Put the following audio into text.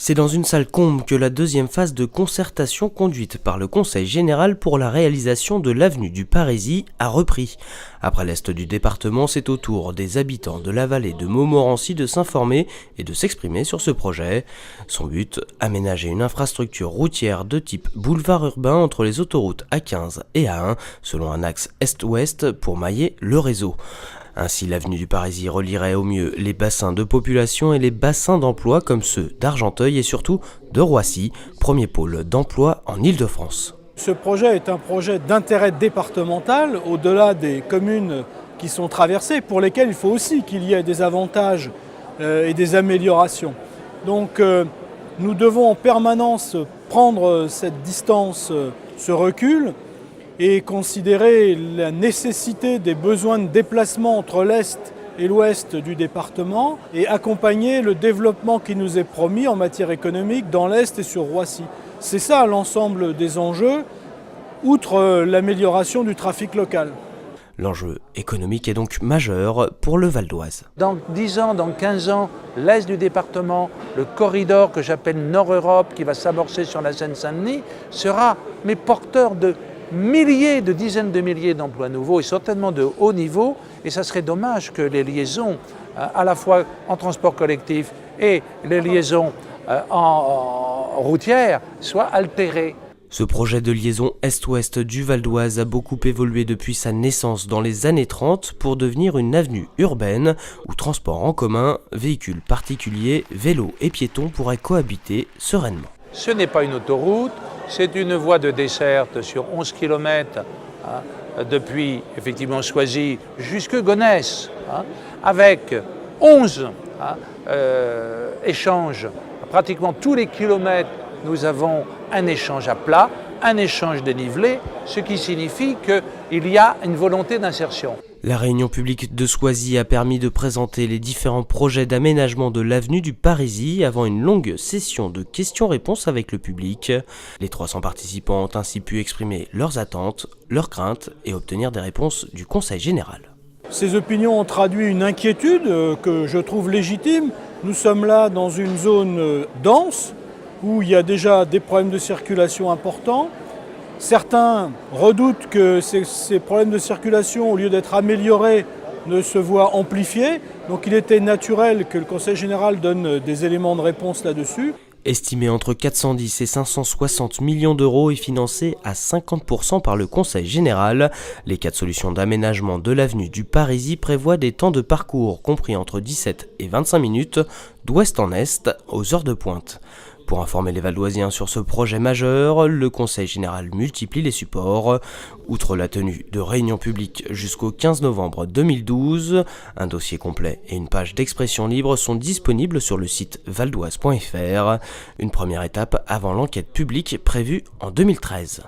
C'est dans une salle Combe que la deuxième phase de concertation conduite par le Conseil général pour la réalisation de l'avenue du Parisis a repris. Après l'est du département, c'est au tour des habitants de la vallée de Montmorency de s'informer et de s'exprimer sur ce projet. Son but, aménager une infrastructure routière de type boulevard urbain entre les autoroutes A15 et A1, selon un axe est-ouest pour mailler le réseau. Ainsi, l'avenue du Parisis relierait au mieux les bassins de population et les bassins d'emploi comme ceux d'Argenteuil et surtout de Roissy, premier pôle d'emploi en Île-de-France. Ce projet est un projet d'intérêt départemental, au-delà des communes qui sont traversées, pour lesquelles il faut aussi qu'il y ait des avantages et des améliorations. Donc nous devons en permanence prendre cette distance, ce recul, et considérer la nécessité des besoins de déplacement entre l'Est et l'Ouest du département et accompagner le développement qui nous est promis en matière économique dans l'Est et sur Roissy. C'est ça l'ensemble des enjeux, outre l'amélioration du trafic local. L'enjeu économique est donc majeur pour le Val d'Oise. Dans 10 ans, dans 15 ans, l'Est du département, le corridor que j'appelle Nord-Europe qui va s'amorcer sur la Seine-Saint-Denis, sera porteur de milliers, de dizaines de milliers d'emplois nouveaux et certainement de haut niveau. Et ça serait dommage que les liaisons, à la fois en transport collectif et les liaisons en routière, soient altérées. Ce projet de liaison est-ouest du Val d'Oise a beaucoup évolué depuis sa naissance dans les années 30 pour devenir une avenue urbaine où transport en commun, véhicules particuliers, vélos et piétons pourraient cohabiter sereinement. Ce n'est pas une autoroute, c'est une voie de desserte sur 11 km depuis effectivement Choisy jusque Gonesse, avec 11 échanges. Pratiquement tous les kilomètres, nous avons un échange à plat, un échange dénivelé, ce qui signifie qu'il y a une volonté d'insertion. La réunion publique de Choisy a permis de présenter les différents projets d'aménagement de l'avenue du Parisis avant une longue session de questions-réponses avec le public. Les 300 participants ont ainsi pu exprimer leurs attentes, leurs craintes et obtenir des réponses du Conseil général. Ces opinions ont traduit une inquiétude que je trouve légitime. Nous sommes là dans une zone dense où il y a déjà des problèmes de circulation importants. Certains redoutent que ces problèmes de circulation, au lieu d'être améliorés, ne se voient amplifiés. Donc il était naturel que le Conseil général donne des éléments de réponse là-dessus. Estimé entre 410 et 560 millions d'euros et financé à 50% par le Conseil général, les 4 solutions d'aménagement de l'avenue du Parisis prévoient des temps de parcours compris entre 17 et 25 minutes, d'ouest en est, aux heures de pointe. Pour informer les Valdoisiens sur ce projet majeur, le Conseil général multiplie les supports. Outre la tenue de réunions publiques jusqu'au 15 novembre 2012, un dossier complet et une page d'expression libre sont disponibles sur le site valdoise.fr. Une première étape avant l'enquête publique prévue en 2013.